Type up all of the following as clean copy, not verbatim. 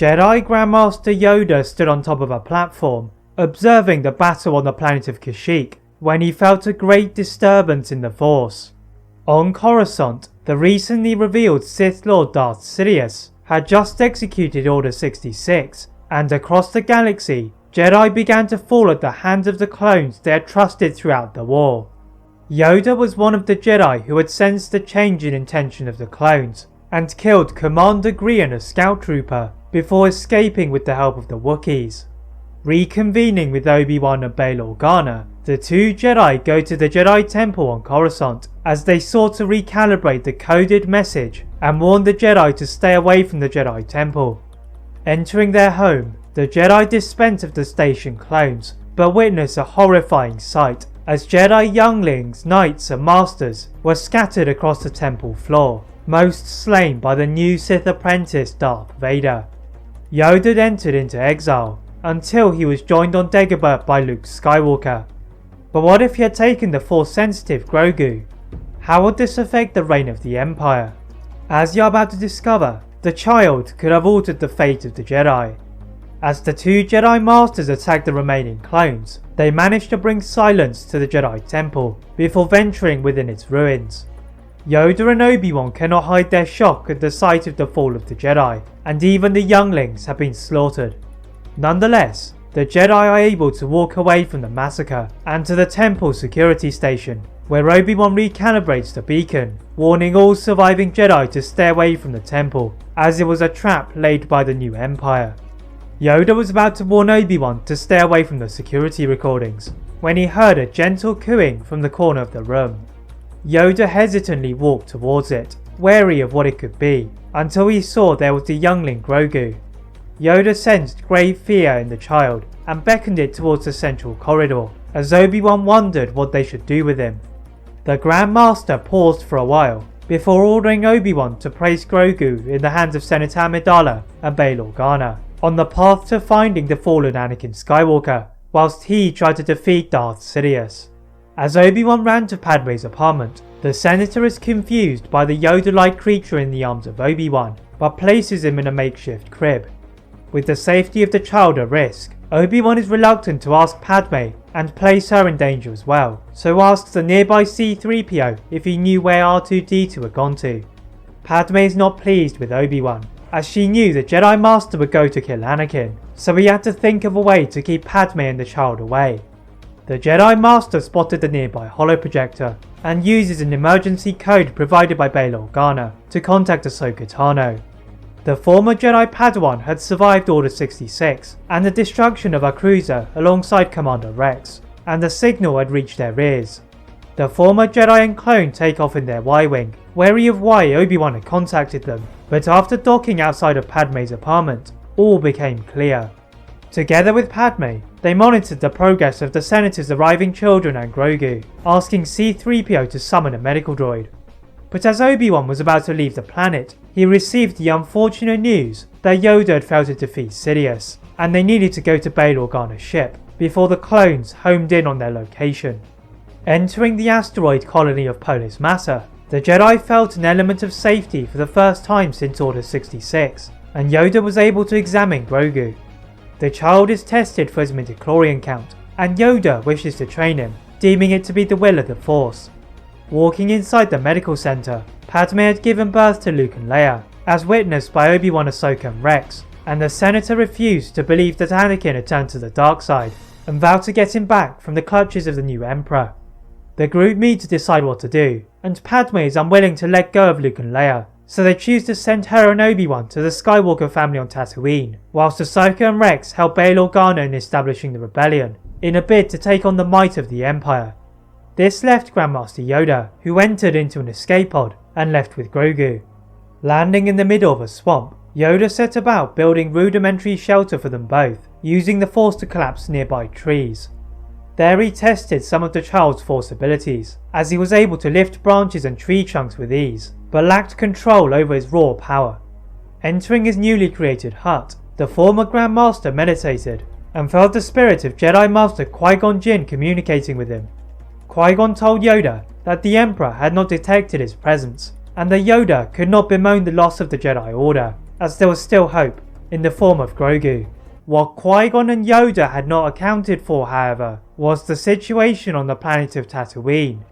Jedi Grandmaster Yoda stood on top of a platform, observing the battle on the planet of Kashyyyk, when he felt a great disturbance in the Force. On Coruscant, the recently revealed Sith Lord Darth Sidious had just executed Order 66, and across the galaxy, Jedi began to fall at the hands of the clones they had trusted throughout the war. Yoda was one of the Jedi who had sensed the change in intention of the clones, and killed Commander Gree and a scout trooper before escaping with the help of the Wookiees. Reconvening with Obi-Wan and Bail Organa, the two Jedi go to the Jedi Temple on Coruscant as they sought to recalibrate the coded message and warn the Jedi to stay away from the Jedi Temple. Entering their home, the Jedi dispense of the station clones, but witness a horrifying sight as Jedi younglings, knights and masters were scattered across the temple floor, most slain by the new Sith apprentice Darth Vader. Yoda entered into exile, until he was joined on Dagobah by Luke Skywalker. But what if he had taken the Force Sensitive Grogu? How would this affect the reign of the Empire? As you're about to discover, the child could have altered the fate of the Jedi. As the two Jedi Masters attacked the remaining clones, they managed to bring silence to the Jedi Temple before venturing within its ruins. Yoda and Obi-Wan cannot hide their shock at the sight of the fall of the Jedi, and even the younglings have been slaughtered. Nonetheless, the Jedi are able to walk away from the massacre and to the temple security station, where Obi-Wan recalibrates the beacon, warning all surviving Jedi to stay away from the temple, as it was a trap laid by the new Empire. Yoda was about to warn Obi-Wan to stay away from the security recordings, when he heard a gentle cooing from the corner of the room. Yoda hesitantly walked towards it, wary of what it could be, until he saw there was the youngling Grogu. Yoda sensed grave fear in the child and beckoned it towards the central corridor, as Obi-Wan wondered what they should do with him. The Grandmaster paused for a while, before ordering Obi-Wan to place Grogu in the hands of Senator Amidala and Bail Organa, on the path to finding the fallen Anakin Skywalker, whilst he tried to defeat Darth Sidious. As Obi-Wan ran to Padme's apartment, the Senator is confused by the Yoda-like creature in the arms of Obi-Wan, but places him in a makeshift crib. With the safety of the child at risk, Obi-Wan is reluctant to ask Padme and place her in danger as well, so asks the nearby C-3PO if he knew where R2-D2 had gone to. Padme is not pleased with Obi-Wan, as she knew the Jedi Master would go to kill Anakin, so he had to think of a way to keep Padme and the child away. The Jedi Master spotted the nearby holoprojector and uses an emergency code provided by Bail Organa to contact Ahsoka Tano. The former Jedi Padawan had survived Order 66 and the destruction of a cruiser alongside Commander Rex, and the signal had reached their ears. The former Jedi and clone take off in their Y-Wing, wary of why Obi-Wan had contacted them, but after docking outside of Padme's apartment, all became clear. Together with Padme, they monitored the progress of the Senator's arriving children and Grogu, asking C-3PO to summon a medical droid. But as Obi-Wan was about to leave the planet, he received the unfortunate news that Yoda had failed to defeat Sidious, and they needed to go to Bail Organa's ship before the clones homed in on their location. Entering the asteroid colony of Polis Massa, the Jedi felt an element of safety for the first time since Order 66, and Yoda was able to examine Grogu. The child is tested for his midichlorian count, and Yoda wishes to train him, deeming it to be the will of the Force. Walking inside the medical center, Padme had given birth to Luke and Leia, as witnessed by Obi-Wan, Ahsoka and Rex, and the Senator refused to believe that Anakin had turned to the dark side, and vowed to get him back from the clutches of the new Emperor. The group meet to decide what to do, and Padme is unwilling to let go of Luke and Leia, so they choose to send her and Obi-Wan to the Skywalker family on Tatooine, whilst Ahsoka and Rex help Bail Organa in establishing the rebellion, in a bid to take on the might of the Empire. This left Grandmaster Yoda, who entered into an escape pod and left with Grogu. Landing in the middle of a swamp, Yoda set about building rudimentary shelter for them both, using the Force to collapse nearby trees. There he tested some of the child's Force abilities, as he was able to lift branches and tree trunks with ease, but lacked control over his raw power. Entering his newly created hut, the former Grandmaster meditated, and felt the spirit of Jedi Master Qui-Gon Jinn communicating with him. Qui-Gon told Yoda that the Emperor had not detected his presence, and that Yoda could not bemoan the loss of the Jedi Order, as there was still hope. in the form of Grogu. What Qui-Gon and Yoda had not accounted for, however, was the situation on the planet of Tatooine.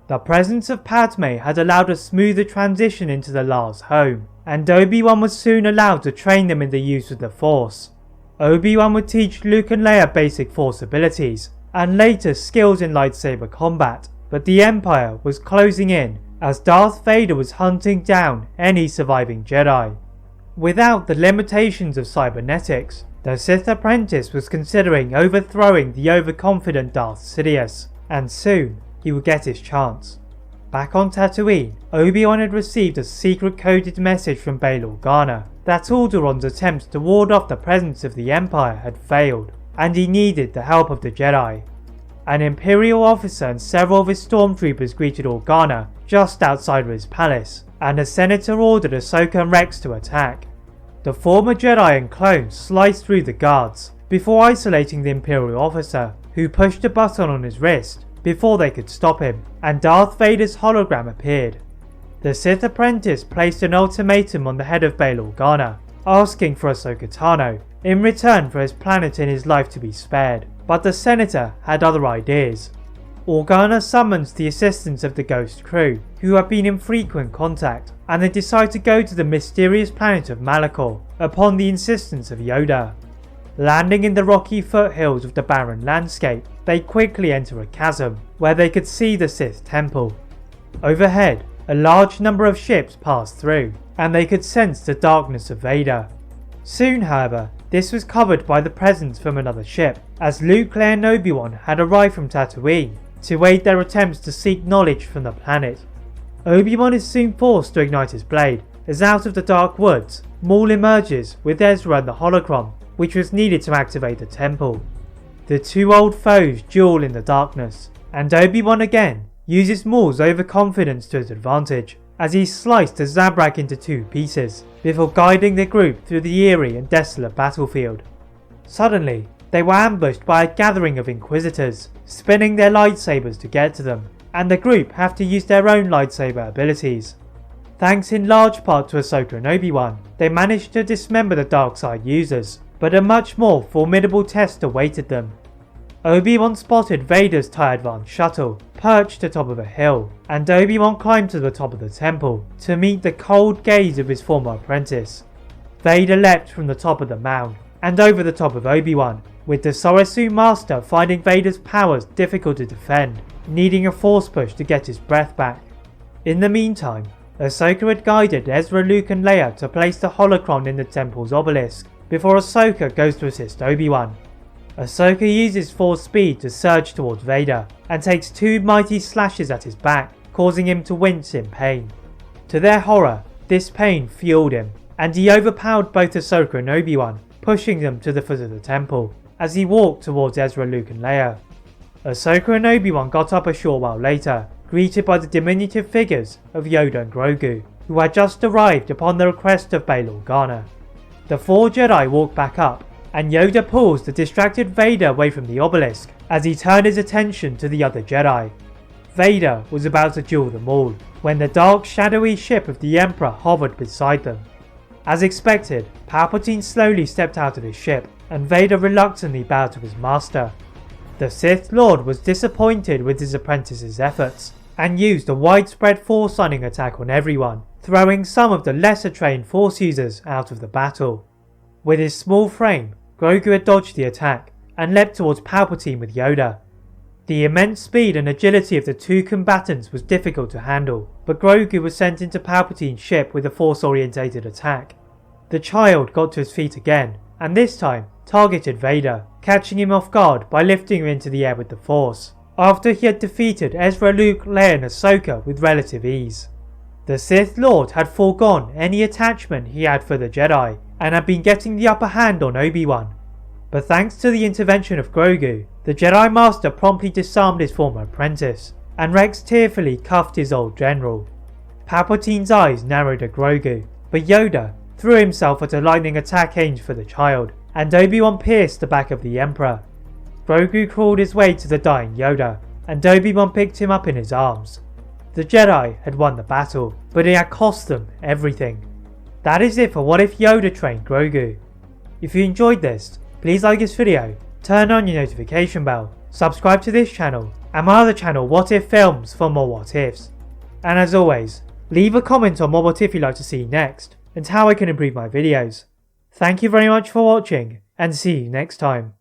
The presence of Padme had allowed a smoother transition into the Lars' home, and Obi-Wan was soon allowed to train them in the use of the Force. Obi-Wan would teach Luke and Leia basic Force abilities, and later skills in lightsaber combat, but the Empire was closing in as Darth Vader was hunting down any surviving Jedi. Without the limitations of cybernetics, the Sith apprentice was considering overthrowing the overconfident Darth Sidious, and soon he would get his chance. Back on Tatooine, Obi-Wan had received a secret coded message from Bail Organa that Alderaan's attempts to ward off the presence of the Empire had failed, and he needed the help of the Jedi. An Imperial officer and several of his stormtroopers greeted Organa just outside of his palace, and a senator ordered Ahsoka and Rex to attack. The former Jedi and clone sliced through the guards, before isolating the Imperial officer, who pushed a button on his wrist before they could stop him, and Darth Vader's hologram appeared. The Sith apprentice placed an ultimatum on the head of Bail Organa, asking for Ahsoka Tano in return for his planet and his life to be spared, but the senator had other ideas. Organa summons the assistance of the Ghost crew, who have been in frequent contact, and they decide to go to the mysterious planet of Malachor upon the insistence of Yoda. Landing in the rocky foothills of the barren landscape, they quickly enter a chasm where they could see the Sith Temple. Overhead, a large number of ships passed through, and they could sense the darkness of Vader. Soon, however, this was covered by the presence from another ship, as Luke, Leia and Obi-Wan had arrived from Tatooine to aid their attempts to seek knowledge from the planet. Obi-Wan is soon forced to ignite his blade, as out of the dark woods, Maul emerges with Ezra and the holocron, which was needed to activate the temple. The two old foes duel in the darkness, and Obi-Wan again uses Maul's overconfidence to his advantage, as he sliced a Zabrak into two pieces, before guiding the group through the eerie and desolate battlefield. Suddenly, they were ambushed by a gathering of Inquisitors, spinning their lightsabers to get to them, and the group have to use their own lightsaber abilities. Thanks in large part to Ahsoka and Obi-Wan, they managed to dismember the dark side users, but a much more formidable test awaited them. Obi-Wan spotted Vader's TIE Advance shuttle, perched atop of a hill, and Obi-Wan climbed to the top of the temple to meet the cold gaze of his former apprentice. Vader leapt from the top of the mound, and over the top of Obi-Wan, with the Sorisu Master finding Vader's powers difficult to defend, needing a force push to get his breath back. In the meantime, Ahsoka had guided Ezra, Luke and Leia to place the holocron in the temple's obelisk, before Ahsoka goes to assist Obi-Wan. Ahsoka uses Force speed to surge towards Vader, and takes two mighty slashes at his back, causing him to wince in pain. To their horror, this pain fueled him, and he overpowered both Ahsoka and Obi-Wan, pushing them to the foot of the temple, as he walked towards Ezra, Luke and Leia. Ahsoka and Obi-Wan got up a short while later, greeted by the diminutive figures of Yoda and Grogu, who had just arrived upon the request of Bail Organa. The four Jedi walked back up, and Yoda pulls the distracted Vader away from the obelisk as he turned his attention to the other Jedi. Vader was about to duel them all, when the dark shadowy ship of the Emperor hovered beside them. As expected, Palpatine slowly stepped out of his ship, and Vader reluctantly bowed to his master. The Sith Lord was disappointed with his apprentice's efforts, and used a widespread force-sunning attack on everyone, throwing some of the lesser trained Force users out of the battle. With his small frame, Grogu had dodged the attack, and leapt towards Palpatine with Yoda. The immense speed and agility of the two combatants was difficult to handle, but Grogu was sent into Palpatine's ship with a Force-orientated attack. The child got to his feet again, and this time targeted Vader, catching him off guard by lifting him into the air with the Force, after he had defeated Ezra, Luke, Leia and Ahsoka with relative ease. The Sith Lord had foregone any attachment he had for the Jedi, and had been getting the upper hand on Obi-Wan. But thanks to the intervention of Grogu, the Jedi Master promptly disarmed his former apprentice, and Rex tearfully cuffed his old general. Palpatine's eyes narrowed at Grogu, but Yoda threw himself at a lightning attack aimed for the child, and Obi-Wan pierced the back of the Emperor. Grogu crawled his way to the dying Yoda, and Obi-Wan picked him up in his arms. The Jedi had won the battle, but it had cost them everything. That is it for what if Yoda trained Grogu. If you enjoyed this, please like this video, turn on your notification bell, subscribe to this channel and my other channel What If Films for more what ifs. And as always, leave a comment on what if you'd like to see next and how I can improve my videos. Thank you very much for watching and see you next time.